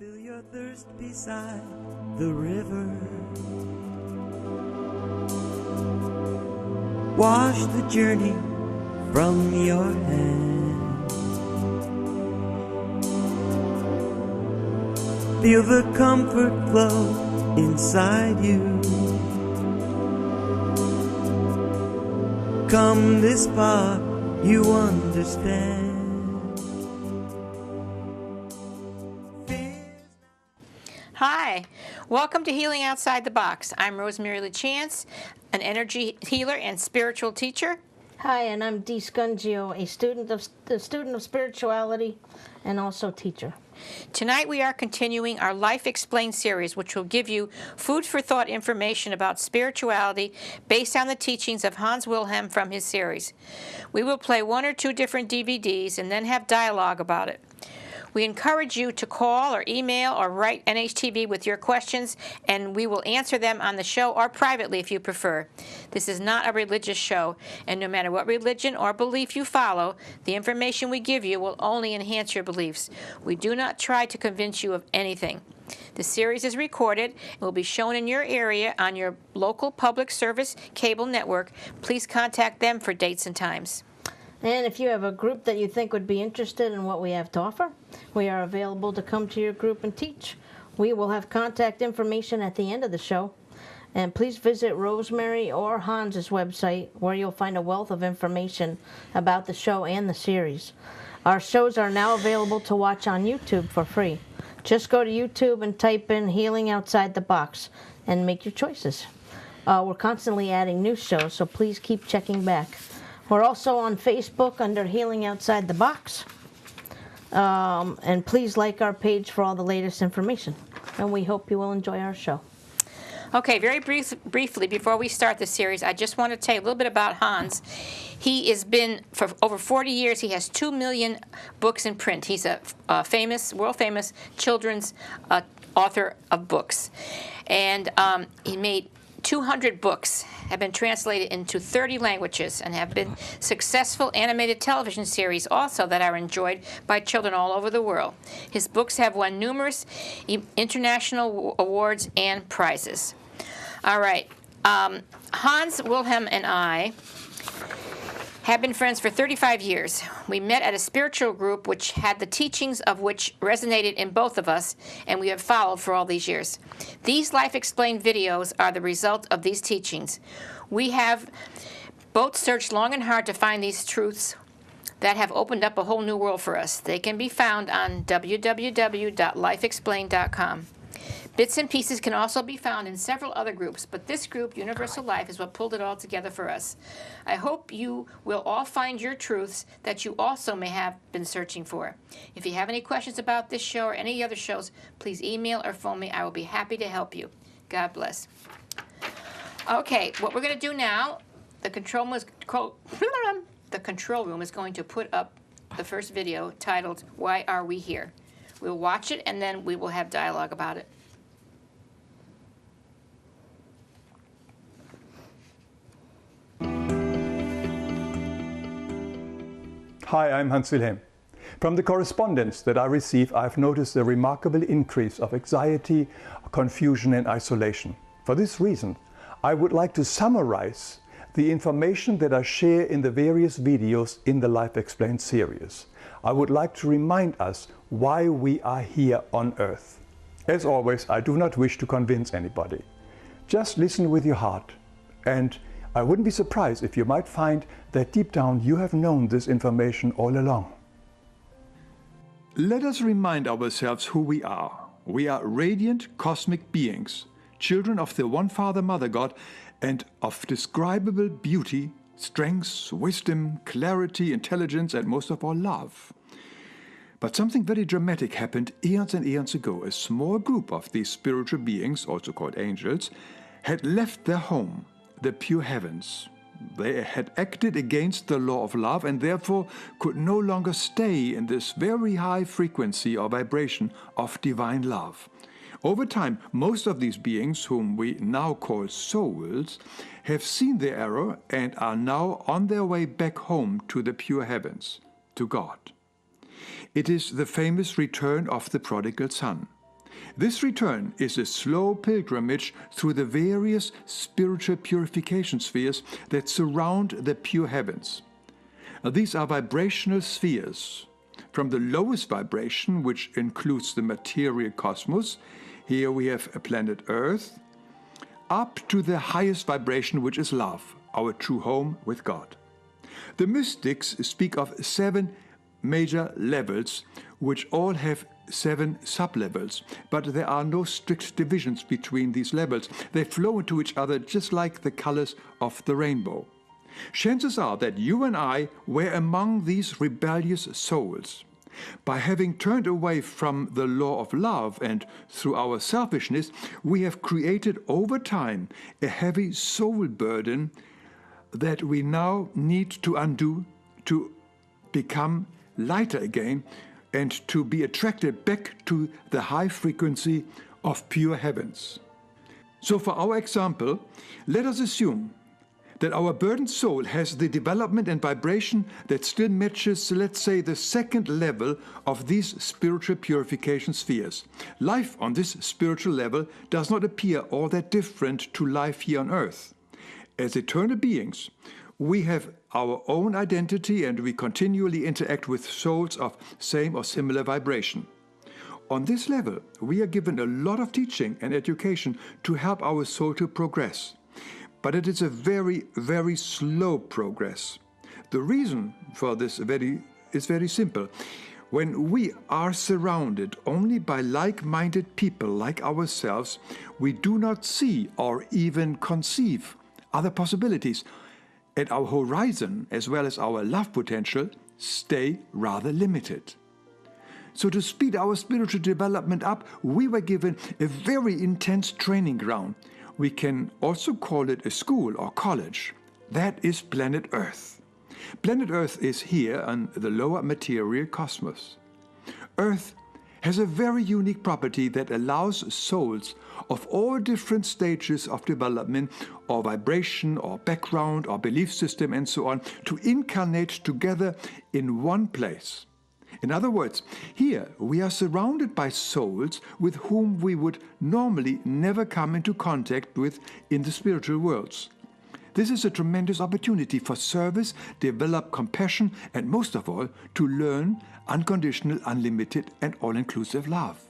Feel your thirst beside the river. Wash the journey from your hands. Feel the comfort flow inside you. Come this far, you understand. Hi, welcome to Healing Outside the Box. I'm Rosemary Lachance, an energy healer and spiritual teacher. Hi, and I'm Dee Scungio, a student of spirituality and also teacher. Tonight we are continuing our Life Explained series, which will give you food for thought information about spirituality based on the teachings of Hans Wilhelm from his series. We will play one or two different DVDs and then have dialogue about it. We encourage you to call or email or write NHTV with your questions, and we will answer them on the show or privately if you prefer. This is not a religious show, and no matter what religion or belief you follow, the information we give you will only enhance your beliefs. We do not try to convince you of anything. The series is recorded and will be shown in your area on your local public service cable network. Please contact them for dates and times. And if you have a group that you think would be interested in what we have to offer, we are available to come to your group and teach. We will have contact information at the end of the show. And please visit Rosemary or Hans's website, where you'll find a wealth of information about the show and the series. Our shows are now available to watch on YouTube for free. Just go to YouTube and type in Healing Outside the Box and make your choices. We're constantly adding new shows, so please keep checking back. We're also on Facebook under Healing Outside the Box. And please like our page for all the latest information. And we hope you will enjoy our show. Okay, very briefly, before we start the series, I just want to tell you a little bit about Hans. He has been, for over 40 years, he has 2 million books in print. He's a world-famous children's author of books. And he made 200 books, have been translated into 30 languages, and have been successful animated television series also that are enjoyed by children all over the world. His books have won numerous international awards and prizes. All right. Hans Wilhelm and I have been friends for 35 years. We met at a spiritual group which had the teachings of which resonated in both of us, and we have followed for all these years. These Life Explained videos are the result of these teachings. We have both searched long and hard to find these truths that have opened up a whole new world for us. They can be found on www.lifeexplained.com. Bits and pieces can also be found in several other groups, but this group, Universal Life, is what pulled it all together for us. I hope you will all find your truths that you also may have been searching for. If you have any questions about this show or any other shows, please email or phone me. I will be happy to help you. God bless. Okay, what we're going to do now, the control room is going to put up the first video titled, Why Are We Here? We'll watch it, and then we will have dialogue about it. Hi, I'm Hans Wilhelm. From the correspondence that I receive, I've noticed a remarkable increase of anxiety, confusion and isolation. For this reason, I would like to summarize the information that I share in the various videos in the Life Explained series. I would like to remind us why we are here on Earth. As always, I do not wish to convince anybody. Just listen with your heart, and I wouldn't be surprised if you might find that deep down you have known this information all along. Let us remind ourselves who we are. We are radiant cosmic beings, children of the one Father, Mother God, and of describable beauty, strength, wisdom, clarity, intelligence, and most of all, love. But something very dramatic happened eons and eons ago. A small group of these spiritual beings, also called angels, had left their home, the pure heavens. They had acted against the law of love and therefore could no longer stay in this very high frequency or vibration of divine love. Over time, most of these beings, whom we now call souls, have seen their error and are now on their way back home to the pure heavens, to God. It is the famous return of the prodigal son. This return is a slow pilgrimage through the various spiritual purification spheres that surround the pure heavens. These are vibrational spheres, from the lowest vibration, which includes the material cosmos, here we have a planet Earth, up to the highest vibration, which is love, our true home with God. The mystics speak of 7 major levels, which all have 7 sub-levels, but there are no strict divisions between these levels. They flow into each other just like the colors of the rainbow. Chances are that you and I were among these rebellious souls. By having turned away from the law of love and through our selfishness, we have created over time a heavy soul burden that we now need to undo to become lighter again and to be attracted back to the high frequency of pure heavens. So for our example, let us assume that our burdened soul has the development and vibration that still matches, let's say, the 2nd level of these spiritual purification spheres. Life on this spiritual level does not appear all that different to life here on earth. As eternal beings, we have our own identity and we continually interact with souls of same or similar vibration. On this level, we are given a lot of teaching and education to help our soul to progress. But it is a very, very slow progress. The reason for this is very simple. When we are surrounded only by like-minded people like ourselves, we do not see or even conceive other possibilities, and our horizon, as well as our love potential, stay rather limited. So to speed our spiritual development up, we were given a very intense training ground. We can also call it a school or college. That is planet Earth. Planet Earth is here on the lower material cosmos. Earth has a very unique property that allows souls of all different stages of development or vibration or background or belief system and so on to incarnate together in one place. In other words, here we are surrounded by souls with whom we would normally never come into contact with in the spiritual worlds. This is a tremendous opportunity for service, develop compassion, and most of all, to learn unconditional, unlimited, and all-inclusive love.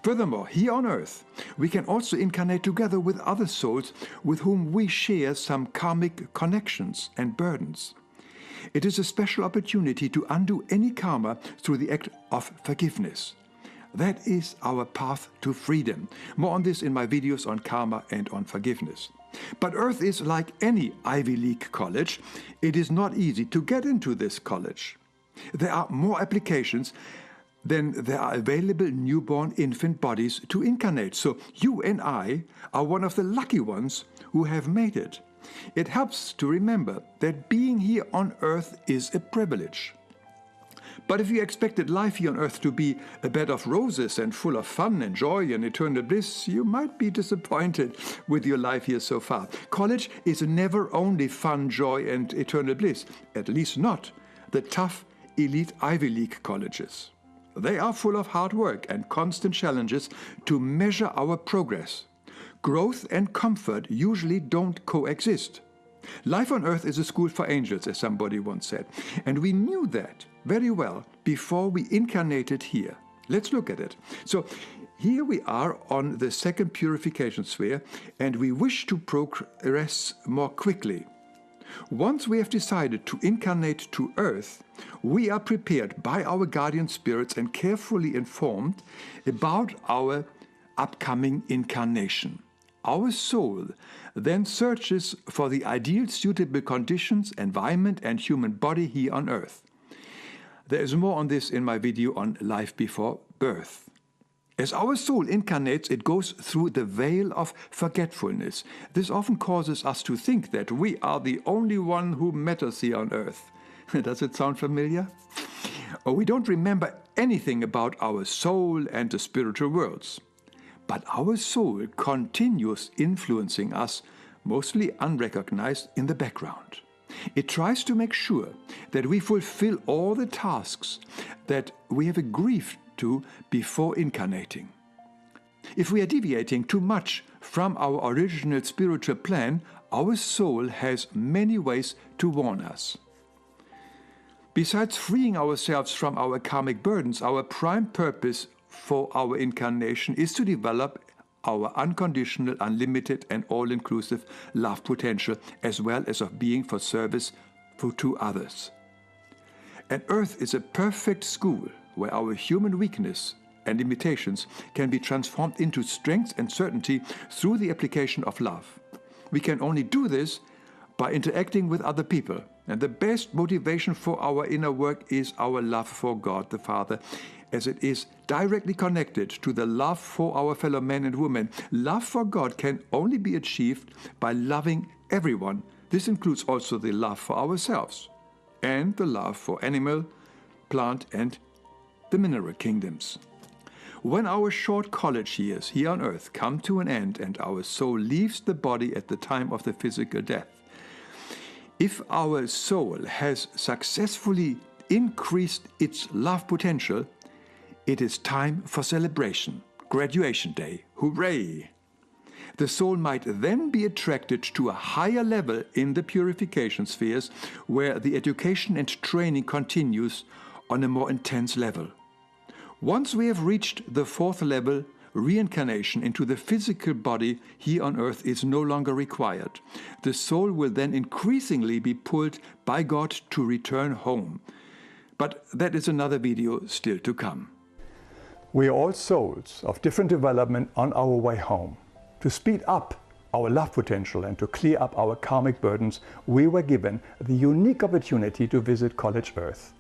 Furthermore, here on Earth, we can also incarnate together with other souls with whom we share some karmic connections and burdens. It is a special opportunity to undo any karma through the act of forgiveness. That is our path to freedom. More on this in my videos on karma and on forgiveness. But Earth is like any Ivy League college. It is not easy to get into this college. There are more applications than there are available newborn infant bodies to incarnate. So you and I are one of the lucky ones who have made it. It helps to remember that being here on Earth is a privilege. But if you expected life here on Earth to be a bed of roses and full of fun and joy and eternal bliss, you might be disappointed with your life here so far. College is never only fun, joy, and eternal bliss, at least not the tough, elite Ivy League colleges. They are full of hard work and constant challenges to measure our progress. Growth and comfort usually don't coexist. Life on Earth is a school for angels, as somebody once said, and we knew that very well before we incarnated here. Let's look at it. So here we are on the 2nd purification sphere, and we wish to progress more quickly. Once we have decided to incarnate to Earth, we are prepared by our guardian spirits and carefully informed about our upcoming incarnation. Our soul then searches for the ideal suitable conditions, environment, and human body here on Earth. There is more on this in my video on life before birth. As our soul incarnates, it goes through the veil of forgetfulness. This often causes us to think that we are the only one who matters here on Earth. Does it sound familiar? Or we don't remember anything about our soul and the spiritual worlds. But our soul continues influencing us, mostly unrecognized, in the background. It tries to make sure that we fulfill all the tasks that we have agreed to before incarnating. If we are deviating too much from our original spiritual plan, our soul has many ways to warn us. Besides freeing ourselves from our karmic burdens, our prime purpose for our incarnation is to develop our unconditional, unlimited, and all-inclusive love potential, as well as of being for service to others. And Earth is a perfect school where our human weakness and limitations can be transformed into strength and certainty through the application of love. We can only do this by interacting with other people. And the best motivation for our inner work is our love for God the Father, as it is directly connected to the love for our fellow men and women. Love for God can only be achieved by loving everyone. This includes also the love for ourselves and the love for animal, plant, and the mineral kingdoms. When our short college years here on earth come to an end and our soul leaves the body at the time of the physical death, if our soul has successfully increased its love potential, it is time for celebration, graduation day, hooray! The soul might then be attracted to a higher level in the purification spheres where the education and training continues on a more intense level. Once we have reached the fourth level, reincarnation into the physical body here on earth is no longer required. The soul will then increasingly be pulled by God to return home. But that is another video still to come. We are all souls of different development on our way home. To speed up our love potential and to clear up our karmic burdens, we were given the unique opportunity to visit College Earth.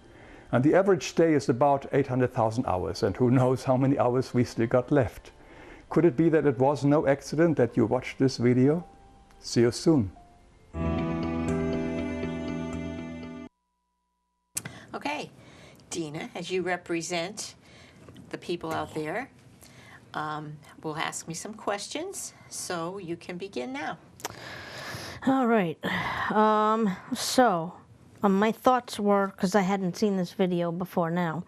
And the average stay is about 800,000 hours, and who knows how many hours we still got left. Could it be that it was no accident that you watched this video? See you soon. Okay, Dina, as you represent the people out there, will ask me some questions, so you can begin now. All right. My thoughts were, because I hadn't seen this video before now,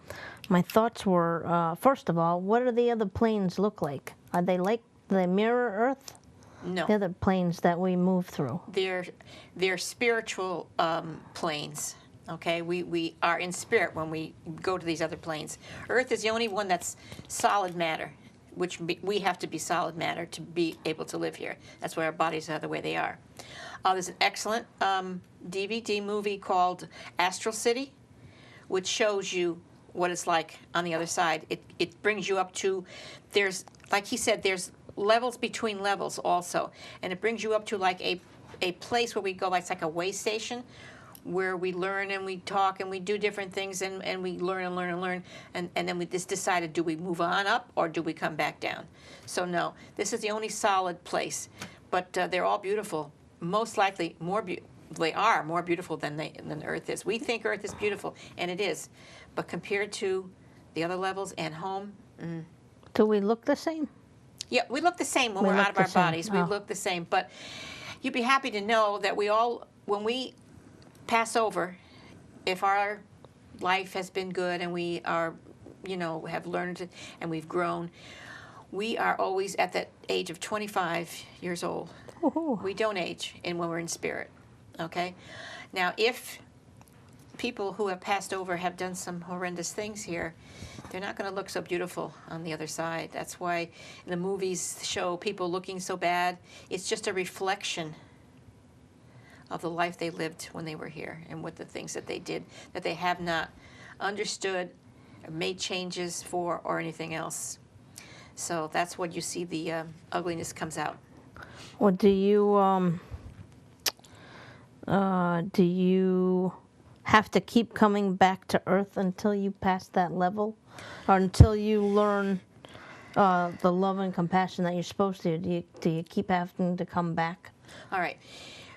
my thoughts were, first of all, what do the other planes look like? Are they like the mirror Earth? No. The other planes that we move through? They're spiritual planes. Okay, we are in spirit when we go to these other planes. Earth is the only one that's solid matter, which we have to be solid matter to be able to live here. That's why our bodies are the way they are. There's an excellent DVD movie called Astral City, which shows you what it's like on the other side. It brings you up to, there's, like he said, there's levels between levels also. And it brings you up to like a place where we go, it's like a way station, where we learn and we talk and we do different things and we learn and learn and learn. And then we just decided, do we move on up or do we come back down? So no, this is the only solid place. But they're all beautiful. Most likely they are more beautiful than Earth is. We think Earth is beautiful, and it is. But compared to the other levels and home, Do we look the same? Yeah, we look the same when we're out of our bodies. We Oh. look the same. But you'd be happy to know that we all, when we pass over, if our life has been good and we are, have learned and we've grown, we are always at that age of 25 years old. Ooh. We don't age when we're in spirit, okay? Now, if people who have passed over have done some horrendous things here, they're not going to look so beautiful on the other side. That's why the movies show people looking so bad. It's just a reflection of the life they lived when they were here and what the things that they did that they have not understood or made changes for or anything else. So that's what you see, the ugliness comes out. Well, do you have to keep coming back to Earth until you pass that level, or until you learn the love and compassion that you're supposed to? Do you keep having to come back? All right.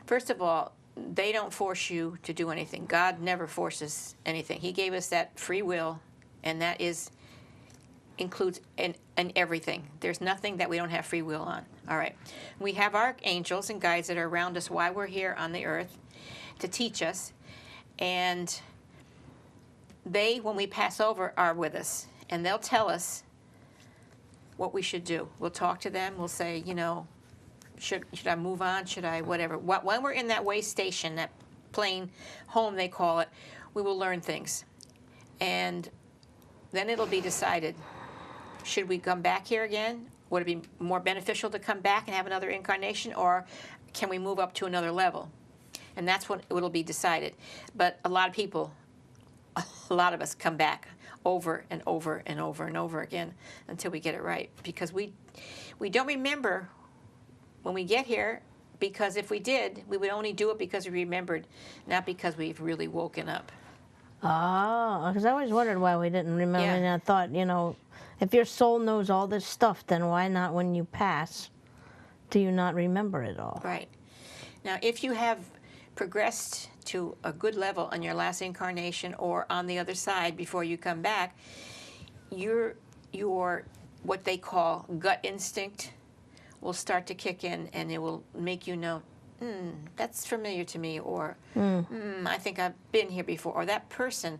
First of all, they don't force you to do anything. God never forces anything. He gave us that free will, and that includes in everything. There's nothing that we don't have free will on. All right. We have archangels and guides that are around us while we're here on the earth to teach us, and they, when we pass over, are with us, and they'll tell us what we should do. We'll talk to them. We'll say, you know, should I move on? Should I whatever? When we're in that way station, that plane home they call it, we will learn things. And then it'll be decided, should we come back here again? Would it be more beneficial to come back and have another incarnation, or can we move up to another level? And that's when it'll be decided. But a lot of people, a lot of us come back over and over and over and over again until we get it right, because we don't remember when we get here, because if we did, we would only do it because we remembered, not because we've really woken up. Oh, because I always wondered why we didn't remember. Yeah. And I thought, you know, if your soul knows all this stuff, then why not when you pass do you not remember it all? Right. Now, if you have progressed to a good level on your last incarnation or on the other side before you come back, your what they call gut instinct will start to kick in, and it will make you know, that's familiar to me, or I think I've been here before, or that person,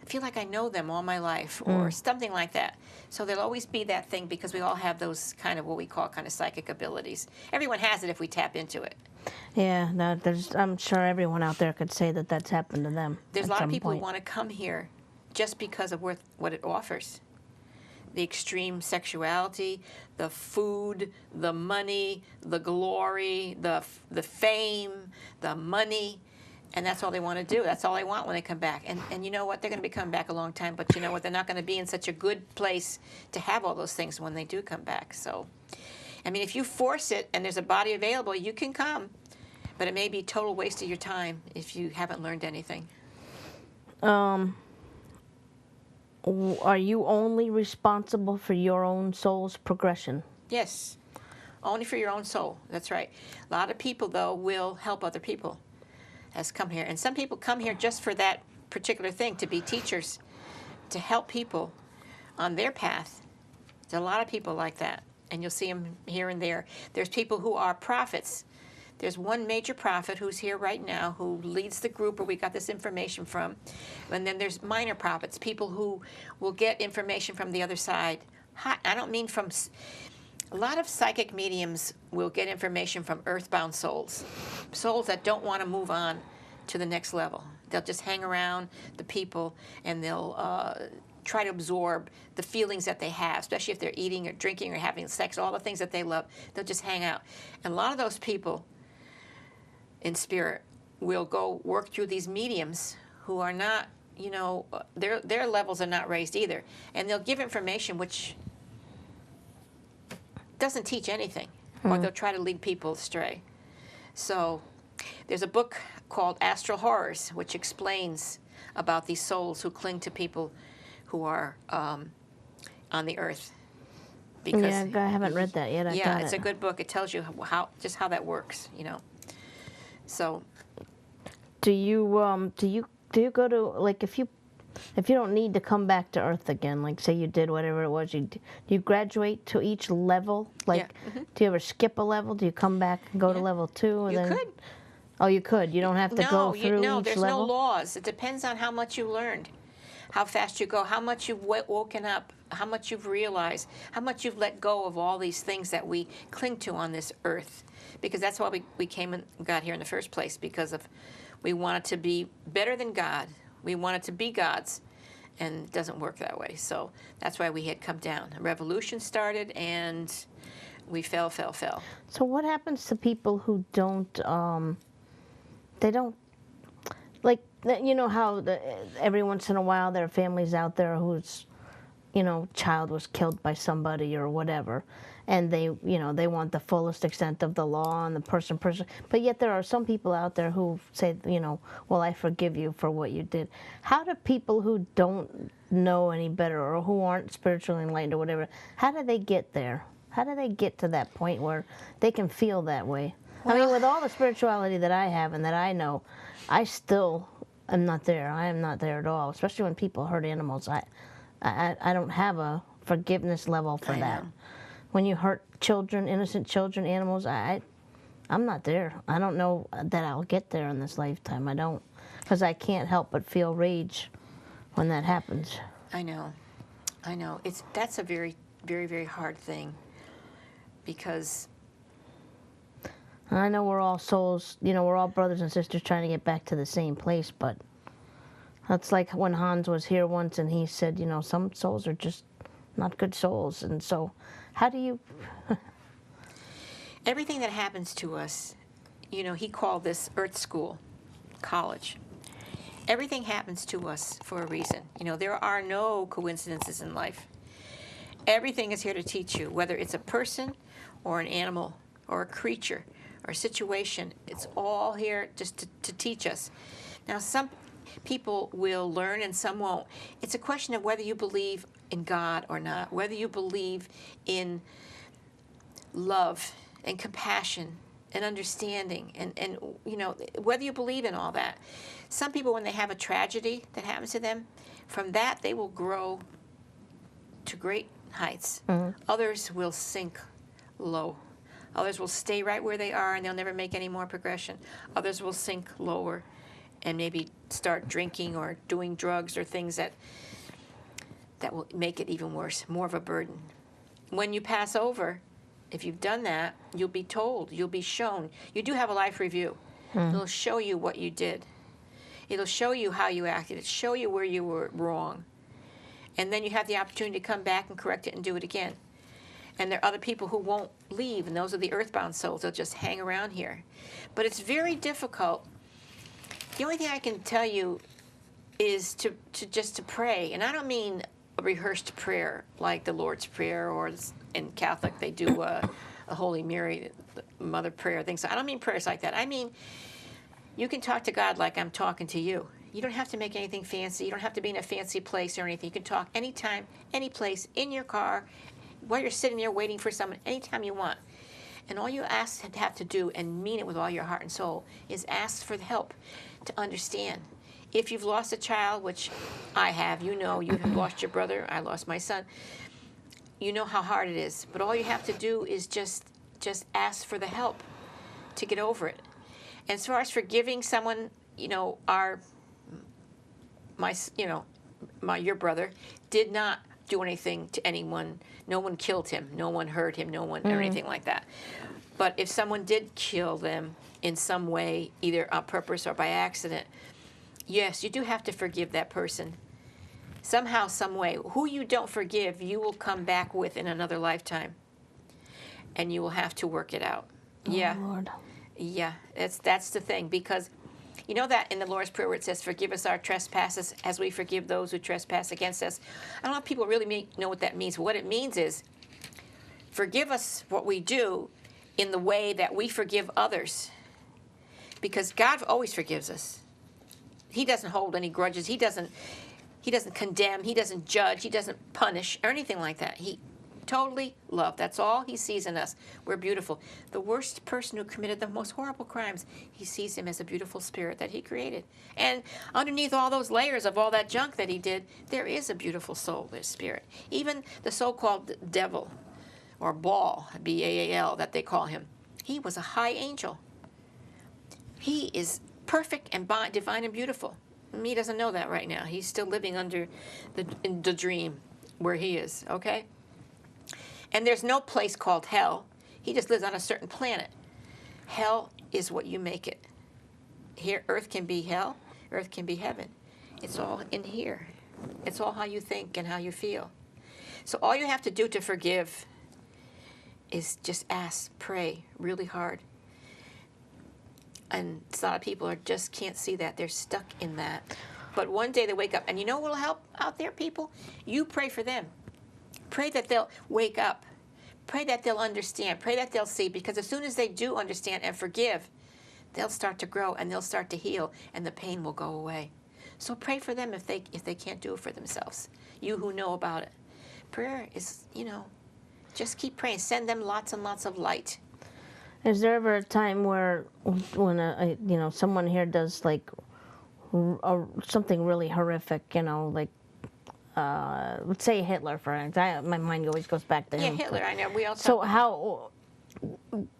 I feel like I know them all my life, or something like that. So there'll always be that thing, because we all have those kind of what we call kind of psychic abilities. Everyone has it if we tap into it. Yeah, no, I'm sure everyone out there could say that that's happened to them. There's a at lot of some people who point. want to come here just because of what it offers. The extreme sexuality, the food, the money, the glory, the fame, the money, and that's all they want to do. That's all they want when they come back. And you know what? They're going to be coming back a long time, but you know what? They're not going to be in such a good place to have all those things when they do come back. So, I mean, if you force it and there's a body available, you can come, but it may be a total waste of your time if you haven't learned anything. Are you only responsible for your own soul's progression? Yes, only for your own soul. That's right. A lot of people, though, will help other people as come here. And some people come here just for that particular thing, to be teachers, to help people on their path. There's a lot of people like that, and you'll see them here and there. There's people who are prophets. There's one major prophet who's here right now who leads the group where we got this information from. And then there's minor prophets, people who will get information from the other side. I don't mean from... A lot of psychic mediums will get information from earthbound souls, souls that don't want to move on to the next level. They'll just hang around the people, and they'll try to absorb the feelings that they have, especially if they're eating or drinking or having sex, all the things that they love. They'll just hang out. And a lot of those people in spirit will go work through these mediums who are not, you know, their levels are not raised either. And they'll give information which doesn't teach anything, or they'll try to lead people astray. So there's a book called Astral Horrors, which explains about these souls who cling to people who are on the earth. Because, Yeah, I haven't read that yet. yeah, it's a good book. It tells you how that works, you know. So, Do you go to, like, if you don't need to come back to Earth again, like say you did whatever it was, do you graduate to each level? Like, do you ever skip a level? Do you come back and go to level 2? And you then, could. Oh, you could. You don't have to go through No, each there's level? no laws. It depends on how much you learned, how fast you go, how much you've woken up, how much you've realized, how much you've let go of all these things that we cling to on this earth. Because that's why we came and got here in the first place, because we wanted to be better than God. We wanted to be gods, and it doesn't work that way. So that's why we had come down. A revolution started, and we fell. So what happens to people who don't, they don't, like, you know how every once in a while there are families out there whose, you know, child was killed by somebody or whatever, and they want the fullest extent of the law and the person, but yet there are some people out there who say, you know, well, I forgive you for what you did. How do people who don't know any better, or who aren't spiritually enlightened or whatever, how do they get there? How do they get to that point where they can feel that way? I mean, with all the spirituality that I have and that I know, I still am not there. I am not there at all, especially when people hurt animals. I don't have a forgiveness level for that. know. When you hurt children, innocent children, animals, I'm not there. I don't know that I'll get there in this lifetime. I don't, because I can't help but feel rage when that happens. I know. That's a very very, very hard thing, because I know we're all souls, we're all brothers and sisters trying to get back to the same place, but that's like when Hans was here once and he said, some souls are just not good souls. And so how do you... everything that happens to us, he called this Earth School, college. Everything happens to us for a reason. There are no coincidences in life. Everything is here to teach you, whether it's a person or an animal or a creature or a situation. It's all here just to teach us. Now, some people will learn and some won't. It's a question of whether you believe in God or not, whether you believe in love and compassion and understanding, and whether you believe in all that. Some people, when they have a tragedy that happens to them, from that they will grow to great heights. Others will sink low. Others will stay right where they are and they'll never make any more progression. Others will sink lower and maybe start drinking or doing drugs or things that will make it even worse, more of a burden. When you pass over, if you've done that, you'll be told, you'll be shown. You do have a life review. It'll show you what you did. It'll show you how you acted. It'll show you where you were wrong. And then you have the opportunity to come back and correct it and do it again. And there are other people who won't leave, and those are the earthbound souls. They'll just hang around here. But it's very difficult. The only thing I can tell you is to pray. And I don't mean a rehearsed prayer like the Lord's Prayer, or in Catholic they do a Holy Mary, Mother Prayer, things. I don't mean prayers like that. I mean, you can talk to God like I'm talking to you. You don't have to make anything fancy. You don't have to be in a fancy place or anything. You can talk anytime, any place, in your car, while you're sitting there waiting for someone, anytime you want. And all you have to do, and mean it with all your heart and soul, is ask for the help to understand. If you've lost a child, which I have, you have lost your brother, I lost my son, you know how hard it is. But all you have to do is just ask for the help to get over it. And as far as forgiving someone, your brother did not do anything to anyone. No one killed him. No one hurt him. No one, or anything like that. But if someone did kill them in some way, either on purpose or by accident, yes, you do have to forgive that person. Somehow, some way. Who you don't forgive, you will come back with in another lifetime. And you will have to work it out. Oh, yeah. Lord. Yeah, that's the thing, because you know that in the Lord's Prayer where it says, forgive us our trespasses as we forgive those who trespass against us. I don't know if people really know what that means. But what it means is, forgive us what we do in the way that we forgive others. Because God always forgives us. He doesn't hold any grudges. He doesn't condemn. He doesn't judge. He doesn't punish or anything like that. He totally love. That's all he sees in us. We're beautiful. The worst person who committed the most horrible crimes, he sees him as a beautiful spirit that he created. And underneath all those layers of all that junk that he did, there is a beautiful soul, there's spirit. Even the so-called devil, or Baal, B-A-A-L, that they call him, he was a high angel. He is perfect and divine and beautiful. He doesn't know that right now. He's still living under the dream where he is, okay? And there's no place called hell. He just lives on a certain planet. Hell is what you make it. Here, earth can be hell, earth can be heaven. It's all in here. It's all how you think and how you feel. So all you have to do to forgive is just ask, pray really hard. And a lot of people just can't see that. They're stuck in that. But one day they wake up. And you know what will help out there, people? You pray for them. Pray that they'll wake up. Pray that they'll understand. Pray that they'll see. Because as soon as they do understand and forgive, they'll start to grow and they'll start to heal, and the pain will go away. So pray for them if they can't do it for themselves. You who know about it. Prayer is, just keep praying. Send them lots and lots of light. Is there ever a time when someone here does like something really horrific, like let's say Hitler, for instance. My mind always goes back to him. Yeah, Hitler, I know. We all talk So how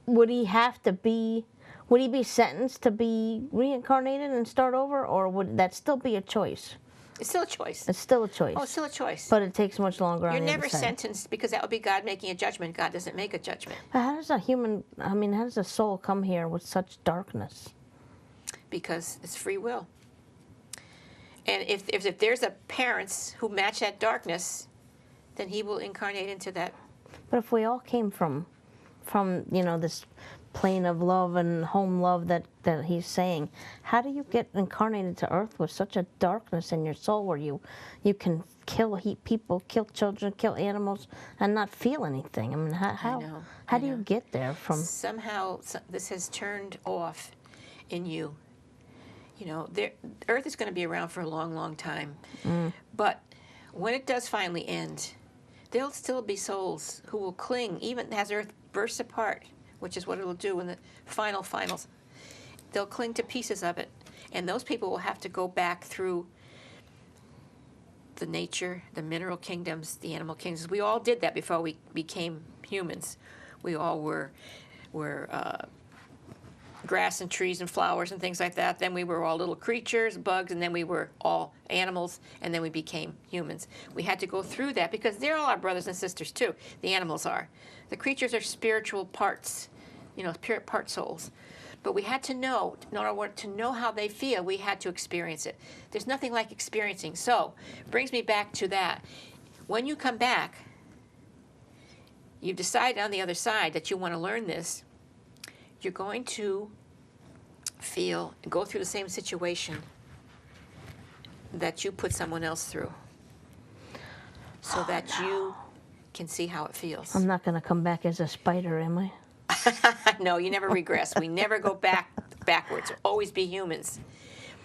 would he have to be? Would he be sentenced to be reincarnated and start over, or would that still be a choice? It's still a choice. It's still a choice. Oh, it's still a choice. But it takes much longer on You're the never other side. sentenced, because that would be God making a judgment. God doesn't make a judgment. But how does how does a soul come here with such darkness? Because it's free will. And if there's a parents who match that darkness, then he will incarnate into that. But if we all came from this plane of love and home love that he's saying, how do you get incarnated to earth with such a darkness in your soul where you can kill people, kill children, kill animals, and not feel anything? I mean, how do you get there from? Somehow this has turned off in you. You know, Earth is going to be around for a long, long time. But when it does finally end, there'll still be souls who will cling, even as Earth bursts apart, which is what it'll do in the finals. They'll cling to pieces of it. And those people will have to go back through the nature, the mineral kingdoms, the animal kingdoms. We all did that before we became humans. We all were grass and trees and flowers and things like that. Then we were all little creatures, bugs, and then we were all animals, and then we became humans. We had to go through that because they're all our brothers and sisters too. The animals are. The creatures are spiritual parts, part souls. But we had to know, in order to know how they feel, we had to experience it. There's nothing like experiencing. So, brings me back to that. When you come back, you've decided on the other side that you want to learn this. You're going to feel and go through the same situation that you put someone else through, so that you can see how it feels. I'm not going to come back as a spider, am I? No, you never regress. We never go backwards. We'll always be humans.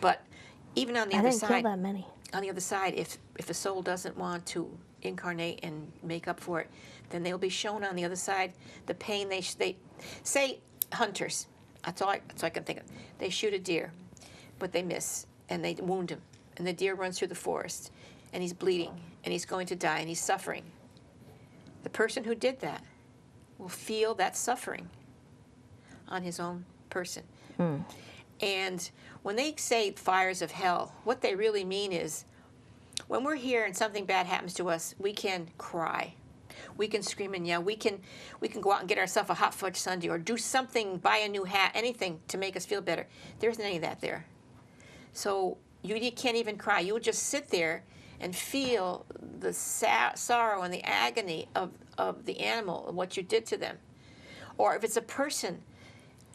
But even on the other side, I didn't kill that many. On the other side, if a soul doesn't want to incarnate and make up for it, then they'll be shown on the other side the pain they say. Hunters, that's all I can think of. They shoot a deer, but they miss, and they wound him, and the deer runs through the forest, and he's bleeding, and he's going to die, and he's suffering. The person who did that will feel that suffering on his own person. And when they say fires of hell, what they really mean is, when we're here and something bad happens to us, we can cry. We can scream and yell. We can go out and get ourselves a hot fudge sundae or do something, buy a new hat, anything to make us feel better. There isn't any of that there. So you can't even cry. You will just sit there and feel the sorrow and the agony of the animal and what you did to them. Or if it's a person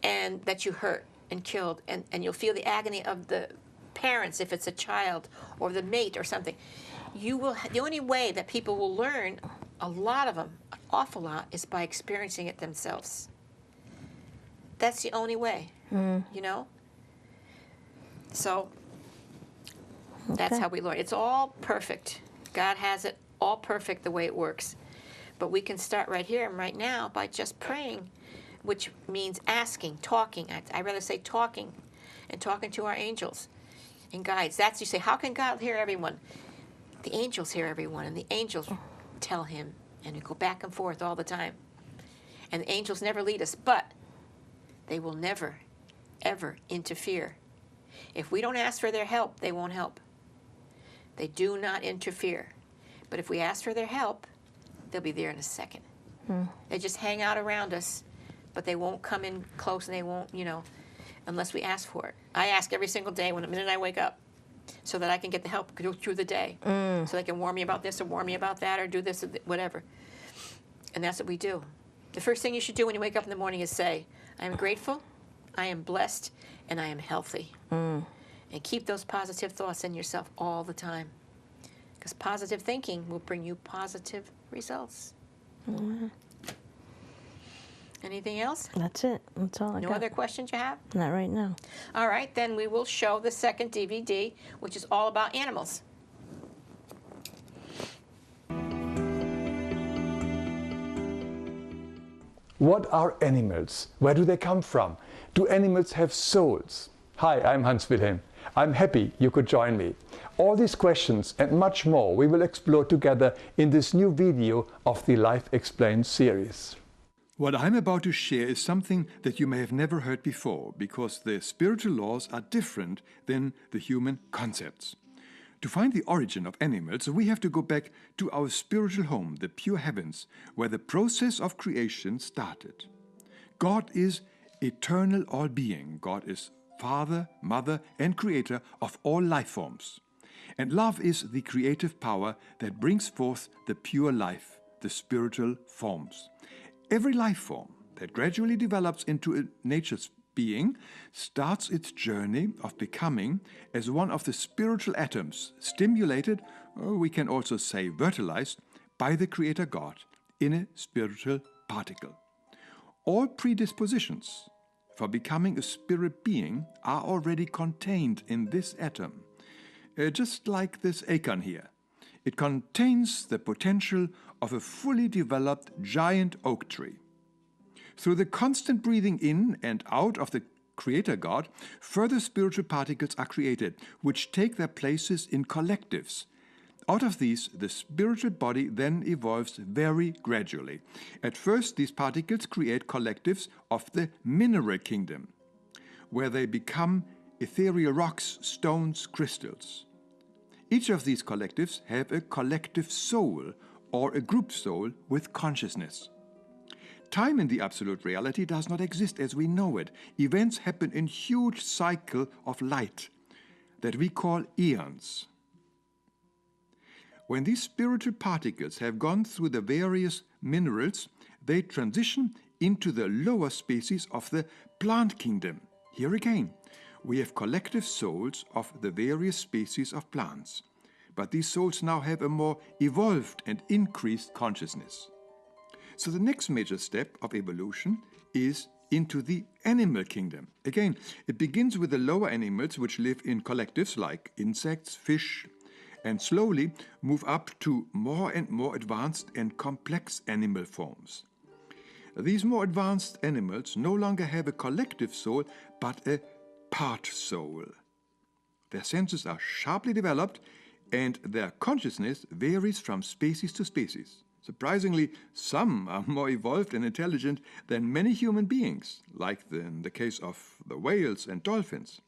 and that you hurt and killed, and you'll feel the agony of the parents if it's a child, or the mate or something. The only way that people will learn, a lot of them, an awful lot, is by experiencing it themselves. That's the only way, So that's how we learn. It's all perfect. God has it all perfect the way it works. But we can start right here and right now by just praying, which means asking, talking. I'd rather say talking, and talking to our angels and guides. That's, you say, how can God hear everyone? The angels hear everyone, and the angels tell him, and we go back and forth all the time. And the angels never lead us, but they will never, ever interfere. If we don't ask for their help, they won't help. They do not interfere. But if we ask for their help, they'll be there in a second. They just hang out around us, but they won't come in close, and they won't, unless we ask for it. I ask every single day the minute I wake up, so that I can get the help through the day. So they can warn me about this or warn me about that or do this or whatever. And that's what we do. The first thing you should do when you wake up in the morning is say, I am grateful, I am blessed, and I am healthy. And keep those positive thoughts in yourself all the time. Because positive thinking will bring you positive results. Anything else? That's it. That's all I got. No other questions you have? Not right now. All right, then we will show the second DVD, which is all about animals. What are animals? Where do they come from? Do animals have souls? Hi, I'm Wilhelm. I'm happy you could join me. All these questions and much more we will explore together in this new video of the Life Explained series. What I'm about to share is something that you may have never heard before, because the spiritual laws are different than the human concepts. To find the origin of animals, we have to go back to our spiritual home, the pure heavens, where the process of creation started. God is eternal all-being. God is Father, Mother, and Creator of all life forms. And love is the creative power that brings forth the pure life, the spiritual forms. Every life form that gradually develops into a nature's being starts its journey of becoming as one of the spiritual atoms, stimulated, or we can also say fertilized, by the Creator God in a spiritual particle. All predispositions for becoming a spirit being are already contained in this atom, just like this acorn here. It contains the potential of a fully developed giant oak tree. Through the constant breathing in and out of the Creator God, further spiritual particles are created, which take their places in collectives. Out of these, the spiritual body then evolves very gradually. At first, these particles create collectives of the mineral kingdom, where they become ethereal rocks, stones, crystals. Each of these collectives have a collective soul, or a group soul with consciousness. Time in the absolute reality does not exist as we know it. Events happen in huge cycle of light that we call eons. When these spiritual particles have gone through the various minerals, they transition into the lower species of the plant kingdom. Here again, we have collective souls of the various species of plants. But these souls now have a more evolved and increased consciousness. So the next major step of evolution is into the animal kingdom. Again, it begins with the lower animals which live in collectives like insects, fish, and slowly move up to more and more advanced and complex animal forms. These more advanced animals no longer have a collective soul, but a part soul. Their senses are sharply developed, and their consciousness varies from species to species. Surprisingly, some are more evolved and intelligent than many human beings, like in the case of the whales and dolphins.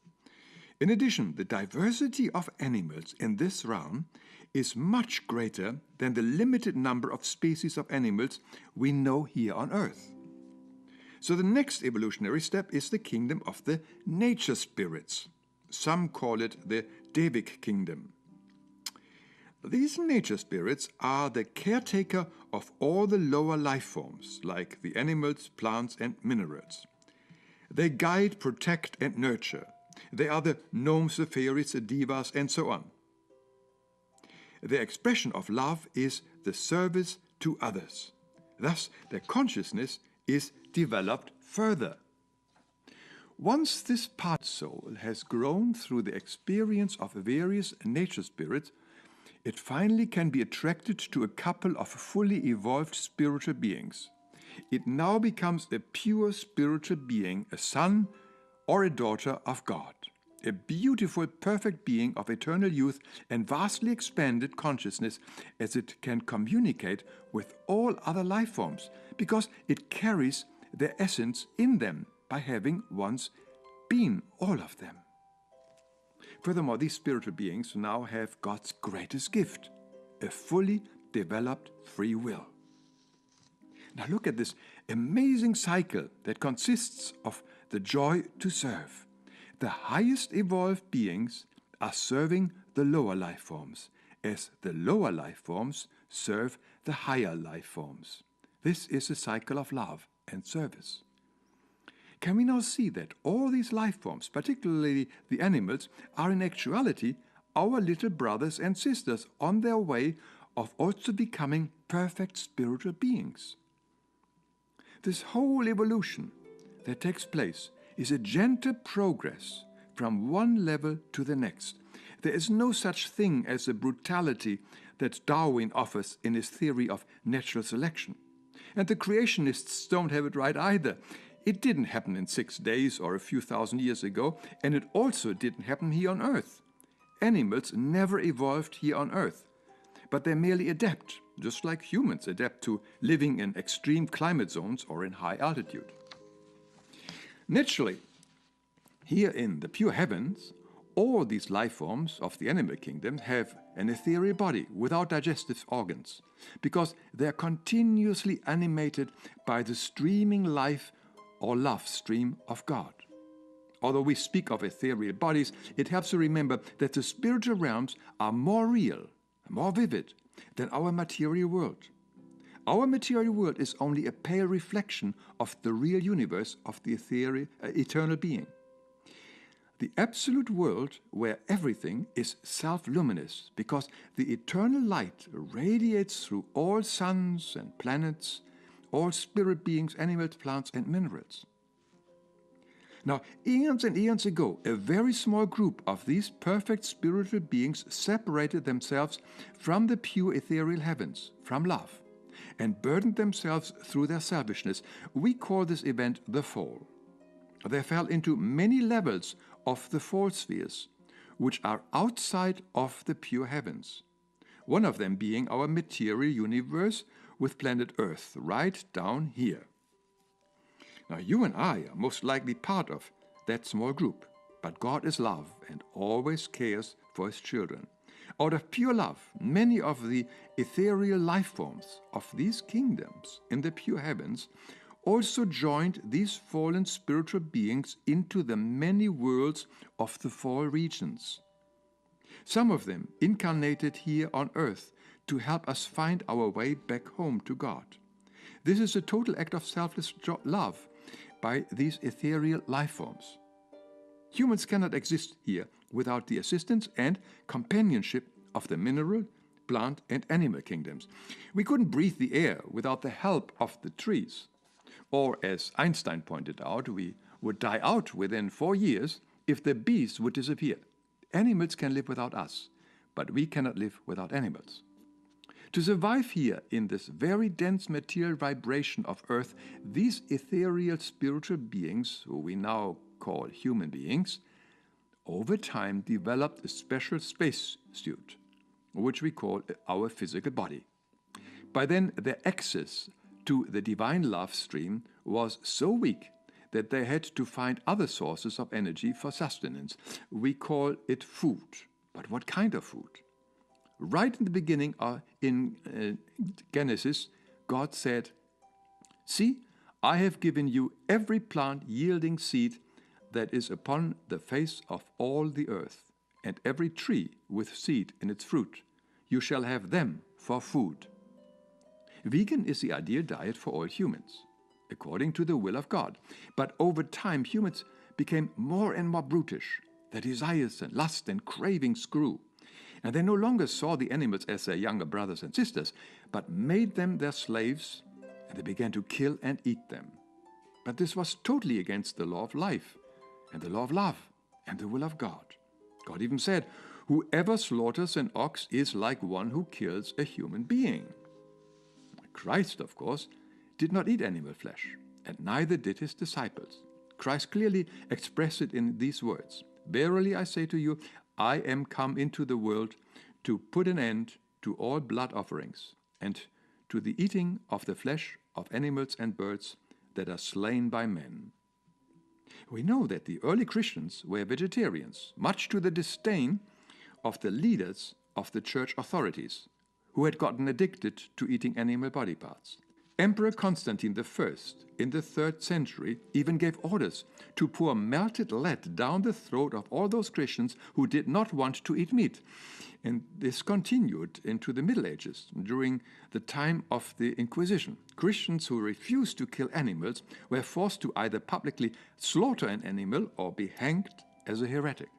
In addition, the diversity of animals in this realm is much greater than the limited number of species of animals we know here on Earth. So the next evolutionary step is the kingdom of the nature spirits. Some call it the Devic kingdom. These nature spirits are the caretaker of all the lower life forms, like the animals, plants, and minerals. They guide, protect, and nurture. They are the gnomes, the fairies, the devas, and so on. Their expression of love is the service to others. Thus, their consciousness is developed further. Once this part soul has grown through the experience of various nature spirits, it finally can be attracted to a couple of fully evolved spiritual beings. It now becomes a pure spiritual being, a son or a daughter of God, a beautiful, perfect being of eternal youth and vastly expanded consciousness, as it can communicate with all other life forms, because it carries their essence in them by having once been all of them. Furthermore, these spiritual beings now have God's greatest gift, a fully developed free will. Now look at this amazing cycle that consists of the joy to serve. The highest evolved beings are serving the lower life forms, as the lower life forms serve the higher life forms. This is a cycle of love and service. Can we now see that all these life forms, particularly the animals, are in actuality our little brothers and sisters on their way of also becoming perfect spiritual beings? This whole evolution that takes place is a gentle progress from one level to the next. There is no such thing as the brutality that Darwin offers in his theory of natural selection. And the creationists don't have it right either. It didn't happen in 6 days or a few thousand years ago, and it also didn't happen here on Earth. Animals never evolved here on Earth, but they merely adapt, just like humans adapt to living in extreme climate zones or in high altitude. Naturally, here in the pure heavens, All these life forms of the animal kingdom have an ethereal body without digestive organs, because they are continuously animated by the streaming life or love stream of God. Although we speak of ethereal bodies, it helps to remember that the spiritual realms are more real, more vivid than our material world. Our material world is only a pale reflection of the real universe of the eternal being. The absolute world where everything is self-luminous, because the eternal light radiates through all suns and planets, all spirit beings, animals, plants, and minerals. Now, eons and eons ago, a very small group of these perfect spiritual beings separated themselves from the pure ethereal heavens, from love, and burdened themselves through their selfishness. We call this event the fall. They fell into many levels of the fall spheres, which are outside of the pure heavens. One of them being our material universe with planet Earth, right down here. Now, you and I are most likely part of that small group, but God is love and always cares for His children. Out of pure love, many of the ethereal life forms of these kingdoms in the pure heavens also joined these fallen spiritual beings into the many worlds of the fall regions. Some of them incarnated here on earth to help us find our way back home to God. This is a total act of selfless love by these ethereal life forms. Humans cannot exist here without the assistance and companionship of the mineral, plant, and animal kingdoms. We couldn't breathe the air without the help of the trees. Or, as Einstein pointed out, we would die out within 4 years if the bees would disappear. Animals can live without us, but we cannot live without animals. To survive here in this very dense material vibration of Earth, these ethereal spiritual beings, who we now call human beings, over time developed a special space suit, which we call our physical body. By then, their access to the divine love stream was so weak that they had to find other sources of energy for sustenance. We call it food. But what kind of food? Right in the beginning, in Genesis, God said, "See, I have given you every plant yielding seed that is upon the face of all the earth, and every tree with seed in its fruit. You shall have them for food." Vegan is the ideal diet for all humans, according to the will of God. But over time, humans became more and more brutish. Their desires and lust and cravings grew. And they no longer saw the animals as their younger brothers and sisters, but made them their slaves, and they began to kill and eat them. But this was totally against the law of life, and the law of love, and the will of God. God even said, "Whoever slaughters an ox is like one who kills a human being." Christ, of course, did not eat animal flesh, and neither did his disciples. Christ clearly expressed it in these words, "Verily I say to you, I am come into the world to put an end to all blood offerings, and to the eating of the flesh of animals and birds that are slain by men." We know that the early Christians were vegetarians, much to the disdain of the leaders of the church authorities, who had gotten addicted to eating animal body parts. Emperor Constantine I, in the 3rd century, even gave orders to pour melted lead down the throat of all those Christians who did not want to eat meat. And this continued into the Middle Ages, during the time of the Inquisition. Christians who refused to kill animals were forced to either publicly slaughter an animal or be hanged as a heretic.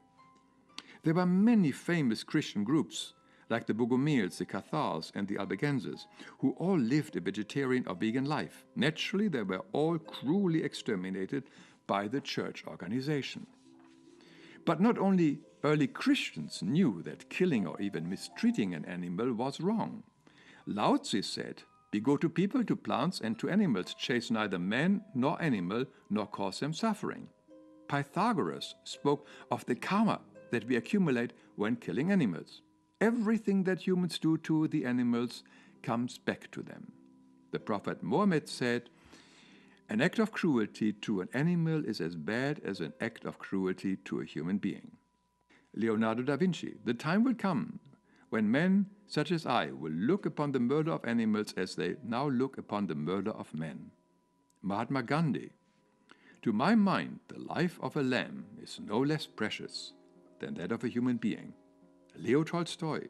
There were many famous Christian groups, like the Bogomils, the Cathars, and the Albigenses, who all lived a vegetarian or vegan life. Naturally, they were all cruelly exterminated by the church organization. But not only early Christians knew that killing or even mistreating an animal was wrong. Lao Tzu said, "We go to people, to plants, and to animals, chase neither man nor animal, nor cause them suffering." Pythagoras spoke of the karma that we accumulate when killing animals. Everything that humans do to the animals comes back to them. The Prophet Muhammad said, "An act of cruelty to an animal is as bad as an act of cruelty to a human being." Leonardo da Vinci. The time will come when men such as I will look upon the murder of animals as they now look upon the murder of men. Mahatma Gandhi. To my mind, the life of a lamb is no less precious than that of a human being. Leo Tolstoy.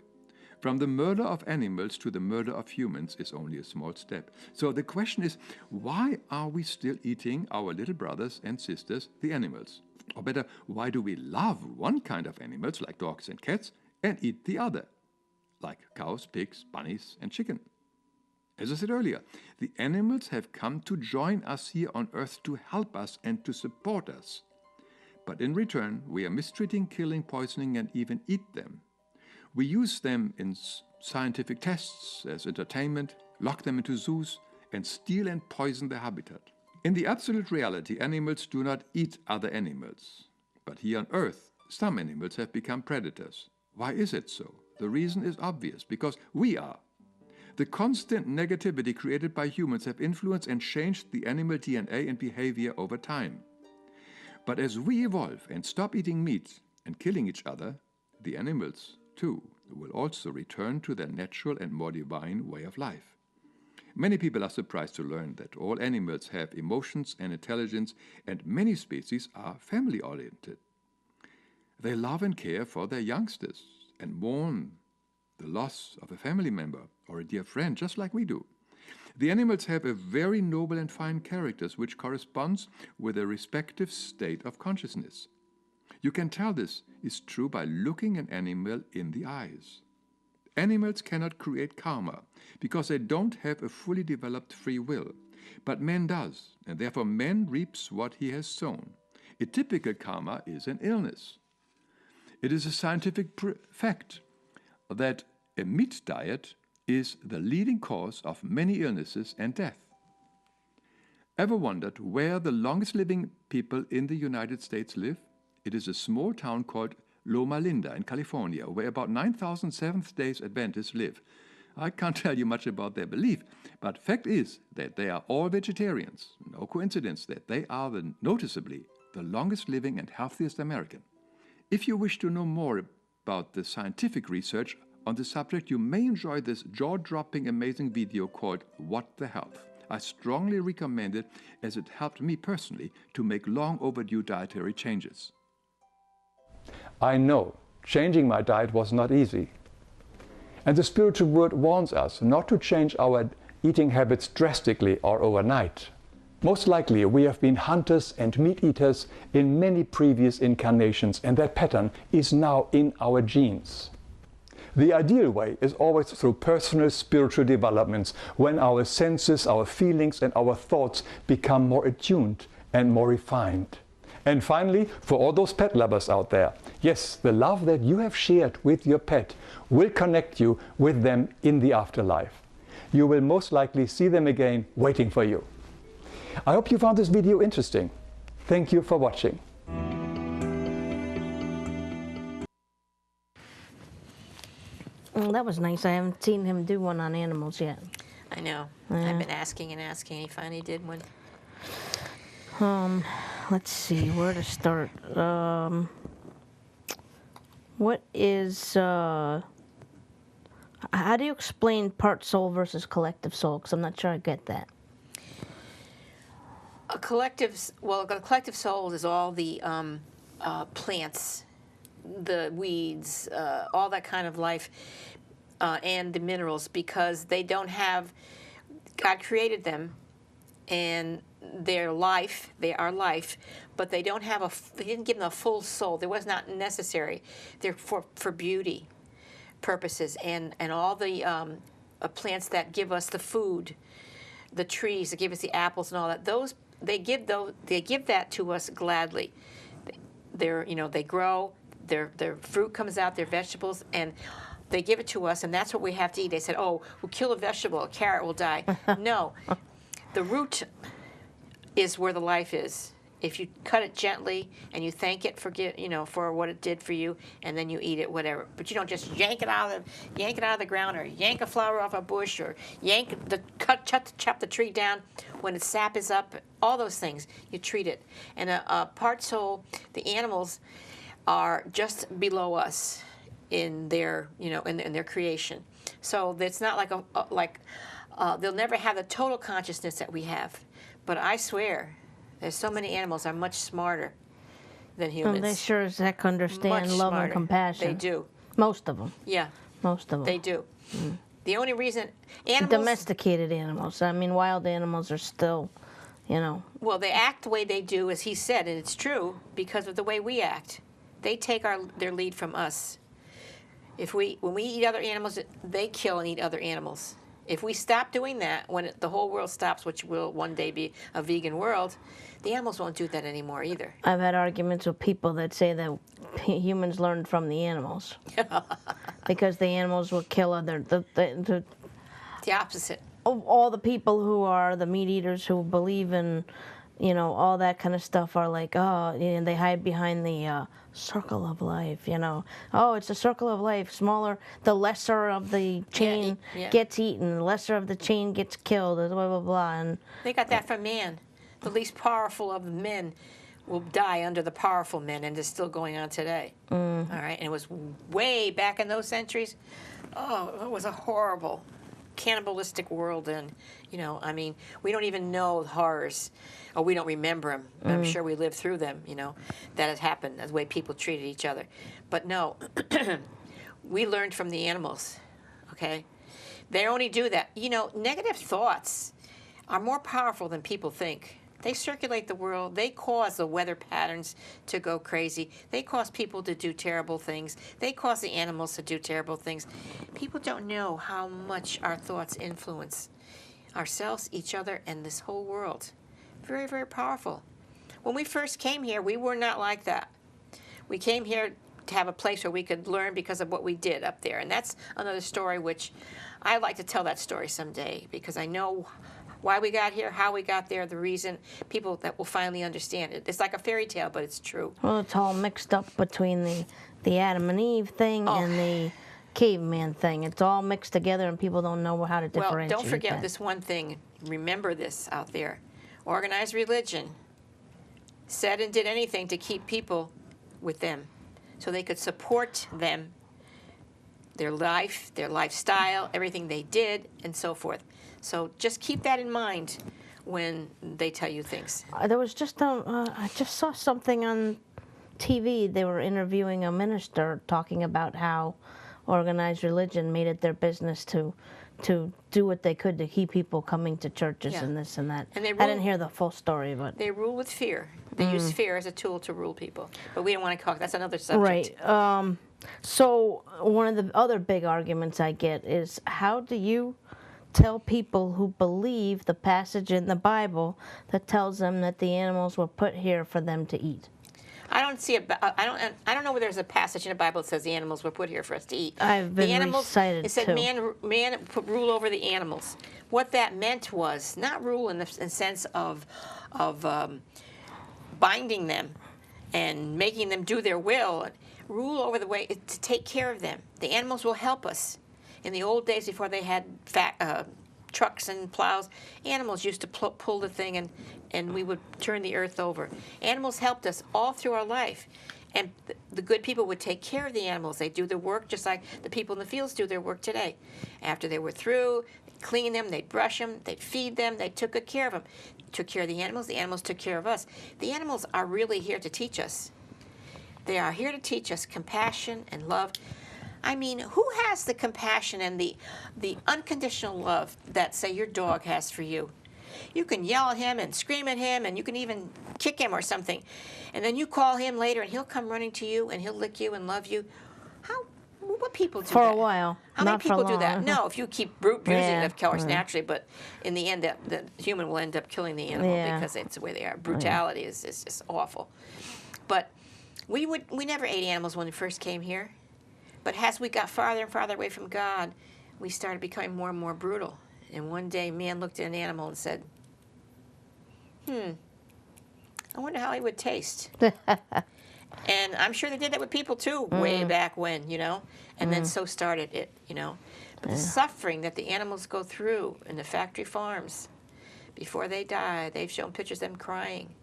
From the murder of animals to the murder of humans is only a small step. So the question is, why are we still eating our little brothers and sisters, the animals? Or better, why do we love one kind of animals, like dogs and cats, and eat the other, like cows, pigs, bunnies, and chicken? As I said earlier, the animals have come to join us here on earth to help us and to support us. But in return, we are mistreating, killing, poisoning, and even eat them. We use them in scientific tests as entertainment, lock them into zoos, and steal and poison their habitat. In the absolute reality, animals do not eat other animals. But here on earth, some animals have become predators. Why is it so? The reason is obvious, because we are. The constant negativity created by humans have influenced and changed the animal DNA and behavior over time. But as we evolve and stop eating meat and killing each other, the animals, too, will also return to their natural and more divine way of life. Many people are surprised to learn that all animals have emotions and intelligence, and many species are family-oriented. They love and care for their youngsters and mourn the loss of a family member or a dear friend, just like we do. The animals have a very noble and fine characters which corresponds with their respective state of consciousness. You can tell this is true by looking an animal in the eyes. Animals cannot create karma because they don't have a fully developed free will, but man does, and therefore man reaps what he has sown. A typical karma is an illness. It is a scientific fact that a meat diet is the leading cause of many illnesses and death. Ever wondered where the longest living people in the United States live? It is a small town called Loma Linda in California, where about 9,000 Seventh-day Adventists live. I can't tell you much about their belief, but fact is that they are all vegetarians. No coincidence that they are noticeably the longest living and healthiest American. If you wish to know more about the scientific research on the subject, you may enjoy this jaw-dropping, amazing video called What the Health. I strongly recommend it as it helped me personally to make long overdue dietary changes. I know changing my diet was not easy. And the spiritual word warns us not to change our eating habits drastically or overnight. Most likely we have been hunters and meat eaters in many previous incarnations, and that pattern is now in our genes. The ideal way is always through personal spiritual developments, when our senses, our feelings and our thoughts become more attuned and more refined. And finally, for all those pet lovers out there, yes, the love that you have shared with your pet will connect you with them in the afterlife. You will most likely see them again waiting for you. I hope you found this video interesting. Thank you for watching. Well, that was nice. I haven't seen him do one on animals yet. I know. Yeah. I've been asking and asking. He finally did one. Let's see where to start. What is how do you explain part soul versus collective soul? Because I'm not sure I get that. A collective soul is all the plants, the weeds, all that kind of life, and the minerals, because they don't have, God created them, and their life, they are life, but they don't have they didn't give them a full soul. There was not necessary. They're for beauty purposes, and all the plants that give us the food, the trees that give us the apples and all that. They give that to us gladly. They grow, their fruit comes out, their vegetables, and they give it to us, and that's what we have to eat. They said, "Oh, we'll kill a vegetable, a carrot will die." No, the root is where the life is. If you cut it gently and you thank it for what it did for you, and then you eat it, whatever. But you don't just yank it out of the ground, or yank a flower off a bush, or chop the tree down when its sap is up. All those things, you treat it. And a part soul, the animals, are just below us in their, in their creation. So it's not like they'll never have the total consciousness that we have. But I swear, there's so many animals are much smarter than humans. And they sure as heck understand Much love smarter. and compassion. They do. Most of them. Yeah, Most of them. they do. The only reason animals... Domesticated animals. I mean, wild animals are still, Well, they act the way they do, as he said, and it's true, because of the way we act. They take their lead from us. When we eat other animals, they kill and eat other animals. If we stop doing that, when the whole world stops, which will one day be a vegan world, the animals won't do that anymore either. I've had arguments with people that say that humans learned from the animals. Because the animals will kill The opposite. all the people who are the meat eaters who believe in, all that kind of stuff are like, and they hide behind the circle of life, Oh, it's a circle of life. Smaller, the lesser of the chain gets eaten, the lesser of the chain gets killed, blah, blah, blah. And They got that from man. The least powerful of the men will die under the powerful men, and it's still going on today. All right, and it was way back in those centuries. Oh, it was a horrible, cannibalistic world, and we don't even know the horrors, or we don't remember them. I'm sure we lived through them. That has happened. That's the way people treated each other. But no, we learned from the animals. Okay, they only do that. Negative thoughts are more powerful than people think. They circulate the world. They cause the weather patterns to go crazy. They cause people to do terrible things. They cause the animals to do terrible things. People don't know how much our thoughts influence ourselves, each other, and this whole world. Very, very powerful. When we first came here, we were not like that. We came here to have a place where we could learn because of what we did up there. And that's another story which I'd like to tell that story someday, because I know why we got here, how we got there, the reason, people that will finally understand it. It's like a fairy tale, but it's true. Well, it's all mixed up between the Adam and Eve thing and the caveman thing. It's all mixed together, and people don't know how to differentiate. Well, don't forget that. this one thing. Remember this out there. Organized religion said and did anything to keep people with them so they could support them, their life, their lifestyle, everything they did, and so forth. So just keep that in mind when they tell you things. There was just I just saw something on TV. They were interviewing a minister talking about how organized religion made it their business to do what they could to keep people coming to churches and this and that. And they I didn't hear the full story, but they rule with fear. They use fear as a tool to rule people. But we don't want to talk. That's another subject. right. So one of the other big arguments I get is, how do you tell people who believe the passage in the Bible that tells them that the animals were put here for them to eat? I don't see I don't know where there's a passage in the Bible that says the animals were put here for us to eat. I've been the animals, recited it said too. man put rule over the animals. What that meant was not rule in the sense of binding them and making them do their will. Rule over the way to take care of them. The animals will help us. In the old days, before they had trucks and plows, animals used to pull the thing, and we would turn the earth over. Animals helped us all through our life. And the good people would take care of the animals. They'd do their work just like the people in the fields do their work today. After they were through, they'd clean them, they'd brush them, they'd feed them, they took good care of them. Took care of the animals took care of us. The animals are really here to teach us. They are here to teach us compassion and love. I mean, who has the compassion and the unconditional love that, say, your dog has for you? You can yell at him and scream at him, and you can even kick him or something. And then you call him later, and he'll come running to you, and he'll lick you and love you. What people do For that? a while. How not many people for do that? long. No, if you keep abusing it, of course, Yeah. naturally, but in the end, the human will end up killing the animal Yeah. because it's the way they are. Brutality is just awful. But we never ate animals when we first came here. But as we got farther and farther away from God, we started becoming more and more brutal. And one day, man looked at an animal and said, I wonder how he would taste. And I'm sure they did that with people, too, way back when, And then so started it, But the suffering that the animals go through in the factory farms before they die, they've shown pictures of them crying.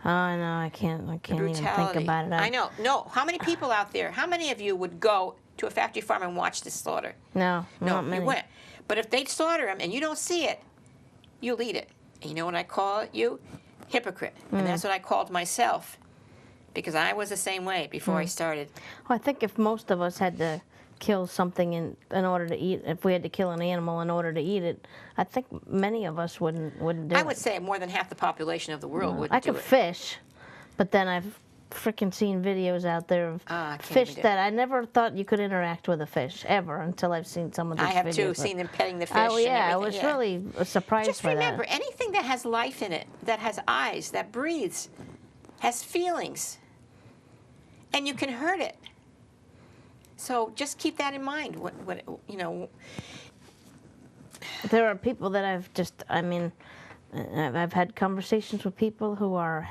Oh, no, I can't even think about it. I know. No, how many people out there, how many of you would go to a factory farm and watch this slaughter? No, not many. You wouldn't. But if they slaughter them and you don't see it, you'll eat it. And you know what I call you? Hypocrite. And that's what I called myself, because I was the same way before I started. Well, I think if most of us had to kill something in order to eat, if we had to kill an animal in order to eat it, I think many of us wouldn't do it. I would say more than half the population of the world would do it. I could fish, but then I've freaking seen videos out there of fish that I never thought you could interact with a fish ever until I've seen some of these videos. I have too, seen them petting the fish. Oh yeah, I and was really surprised Just by that. remember, anything that has life in it, that has eyes, that breathes, has feelings, and you can hurt it. So just keep that in mind. What you know. There are people that I've had conversations with people who are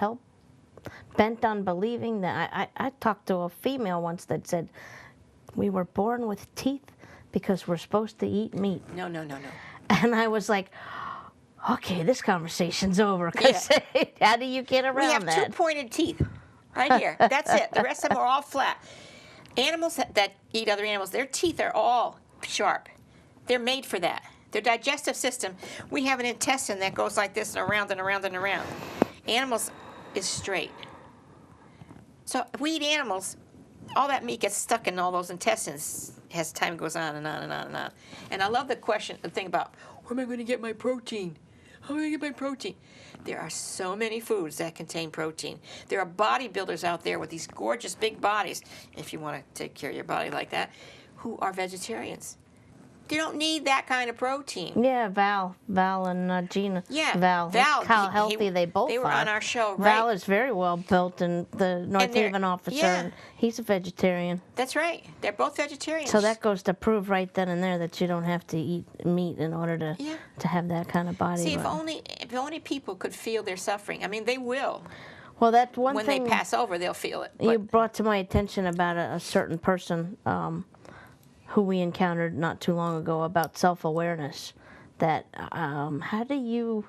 bent on believing that. I talked to a female once that said, we were born with teeth because we're supposed to eat meat. No. And I was like, okay, this conversation's over. Cause how do you get around that? We have 2 pointed teeth right here. That's it. The rest of them are all flat. Animals that eat other animals, their teeth are all sharp. They're made for that. Their digestive system, we have an intestine that goes like this and around and around and around. Animals is straight. So if we eat animals, all that meat gets stuck in all those intestines as time goes on and on and on and on. And I love the thing about, where am I going to get my protein? How am I going to get my protein? There are so many foods that contain protein. There are bodybuilders out there with these gorgeous big bodies, if you want to take care of your body like that, who are vegetarians. You don't need that kind of protein. Yeah, Val and Gina. Yeah, Val. How healthy they both are. They were on our show, right? Val is very well built, and the North Haven officer, and he's a vegetarian. That's right. They're both vegetarians. So that goes to prove right then and there that you don't have to eat meat in order to have that kind of body. See, if only people could feel their suffering. I mean, they will. Well, that's one when thing. When they pass over, they'll feel it. You brought to my attention about a certain person who we encountered not too long ago about self-awareness. That how do you?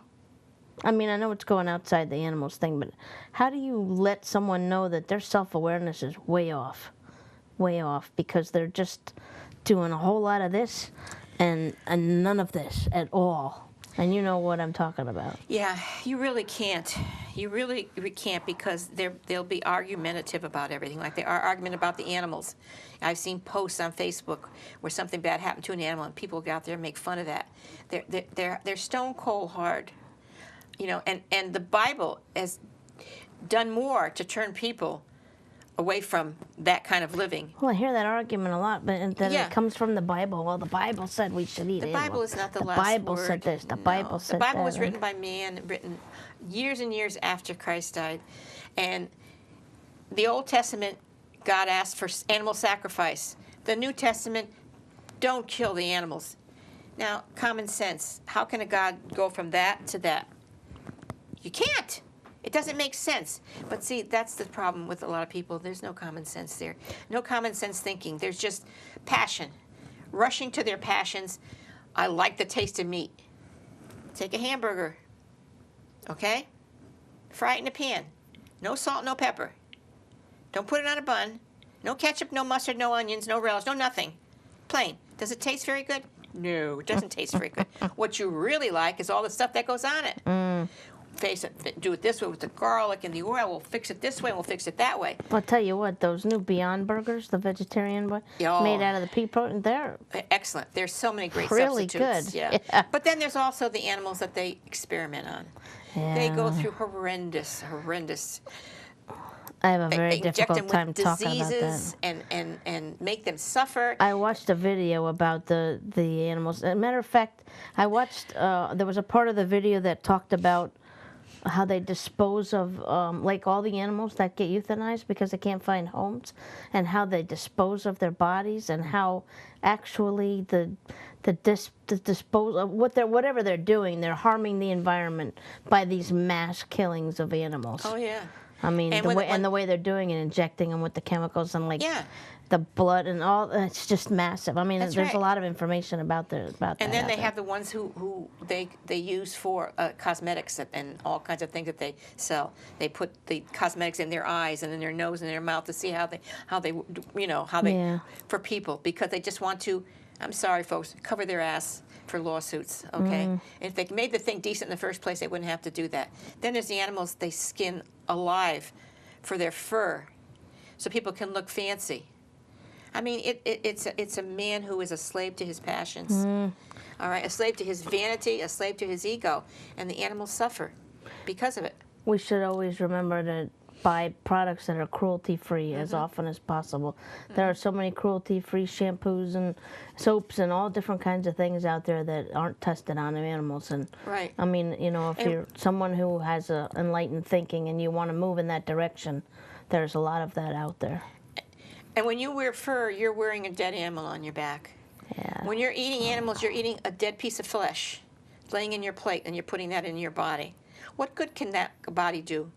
I mean, I know it's going outside the animals thing, but how do you let someone know that their self-awareness is way off, because they're just doing a whole lot of this and none of this at all? And you know what I'm talking about. Yeah, you really can't. You really can't, because they'll be argumentative about everything, like they are arguing about the animals. I've seen posts on Facebook where something bad happened to an animal, and people go out there and make fun of that. They're stone cold hard, you know. And the Bible has done more to turn people away from that kind of living. Well, I hear that argument a lot, but then it comes from the Bible. Well, the Bible said we should eat animals. The Bible is not the last word. The Bible said this. The Bible said that. The Bible was written by man, written years and years after Christ died. And the Old Testament, God asked for animal sacrifice. The New Testament, don't kill the animals. Now, common sense. How can a God go from that to that? You can't. It doesn't make sense. But see, that's the problem with a lot of people. There's no common sense there. No common sense thinking. There's just passion. Rushing to their passions. I like the taste of meat. Take a hamburger. Okay? Fry it in a pan. No salt, no pepper. Don't put it on a bun. No ketchup, no mustard, no onions, no relish, no nothing. Plain. Does it taste very good? No, it doesn't taste very good. What you really like is all the stuff that goes on it. Face it, do it this way with the garlic and the oil. We'll fix it this way, and we'll fix it that way. I'll tell you what, those new Beyond Burgers, the vegetarian one, made out of the pea protein, they're excellent. There's so many great really substitutes. Good. Yeah. But then there's also the animals that they experiment on. Yeah. They go through horrendous. I have a very difficult time talking about that. Diseases and make them suffer. I watched a video about the animals. As a matter of fact, I watched, there was a part of the video that talked about how they dispose of, like all the animals that get euthanized because they can't find homes, and how they dispose of their bodies, and how actually the disposal, whatever they're doing, they're harming the environment by these mass killings of animals. Oh yeah. I mean, And the way they're doing it, injecting them with the chemicals and like Yeah. the blood and all, it's just massive. I mean, That's there's right. a lot of information about that. And then out they there. have the ones who they use for cosmetics and all kinds of things that they sell. They put the cosmetics in their eyes and in their nose and their mouth to see how they Yeah. for people, because they just want to, I'm sorry folks, cover their ass for lawsuits, okay? And if they made the thing decent in the first place, they wouldn't have to do that. Then there's the animals they skin alive for their fur so people can look fancy. I mean, it's a man who is a slave to his passions, all right? A slave to his vanity, a slave to his ego, and the animals suffer because of it. We should always remember to buy products that are cruelty-free as often as possible. There are so many cruelty-free shampoos and soaps and all different kinds of things out there that aren't tested on animals. And Right. I mean, you know, if you're someone who has a enlightened thinking and you want to move in that direction, there's a lot of that out there. And when you wear fur, you're wearing a dead animal on your back. Yeah. When you're eating animals, you're eating a dead piece of flesh laying in your plate, and you're putting that in your body. What good can that body do?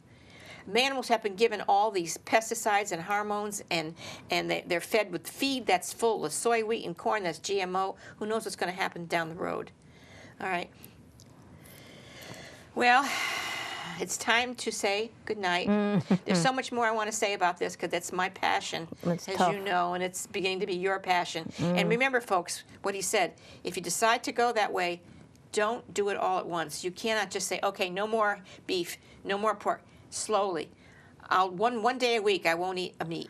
Animals have been given all these pesticides and hormones, and they're fed with feed that's full of soy, wheat, and corn that's GMO. Who knows what's going to happen down the road? All right. Well, it's time to say goodnight. There's so much more I want to say about this because that's my passion, It's as tough. you know, and it's beginning to be your passion. And remember, folks, what he said, if you decide to go that way, don't do it all at once. You cannot just say, okay, no more beef, no more pork. Slowly. One day a week, I won't eat a meat.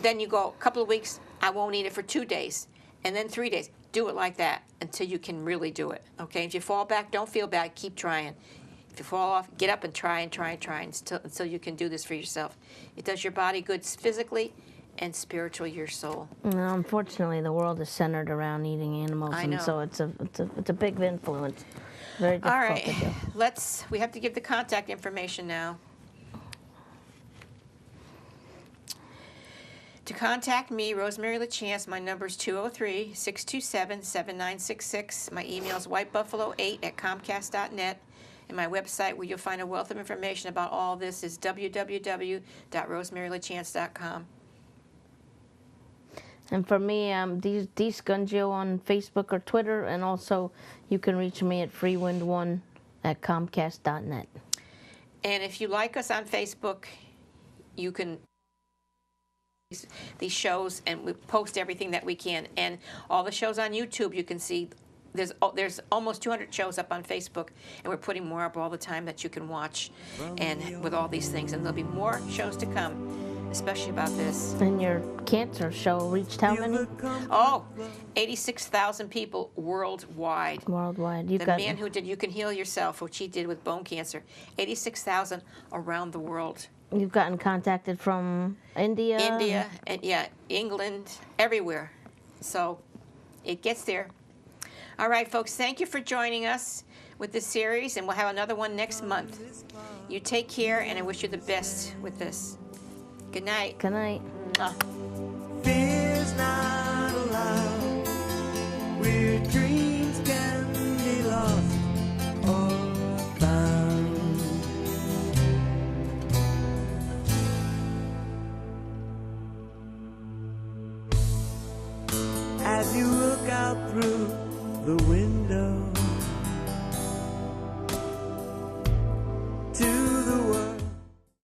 Then you go a couple of weeks, I won't eat it for 2 days. And then 3 days. Do it like that until you can really do it. Okay? If you fall back, don't feel bad. Keep trying. If you fall off, get up and try until you can do this for yourself. It does your body good physically and spiritually, your soul. No, unfortunately, the world is centered around eating animals, I and know. so it's a big influence. Very difficult All right. to do. We have to give the contact information now. To contact me, Rosemary Lachance, my number is 203-627-7966. My email is whitebuffalo8@comcast.net. And my website, where you'll find a wealth of information about all this, is www.rosemarylachance.com. And for me, D Scungio on Facebook or Twitter, and also you can reach me at freewind1@comcast.net. And if you like us on Facebook, you can these shows, and we post everything that we can. And all the shows on YouTube, you can see there's almost 200 shows up on Facebook, and we're putting more up all the time that you can watch, and with all these things. And there'll be more shows to come, especially about this. And your cancer show reached how many? Oh, 86,000 people worldwide. Worldwide. The man who did You Can Heal Yourself, which he did with bone cancer, 86,000 around the world. You've gotten contacted from India? India, and yeah, England, everywhere. So it gets there. All right, folks, thank you for joining us with this series, and we'll have another one next month. You take care, and I wish you the best with this. Good night. Good night. Mwah. Fear's not allowed, where dreams can be lost or found. As you look out through the window,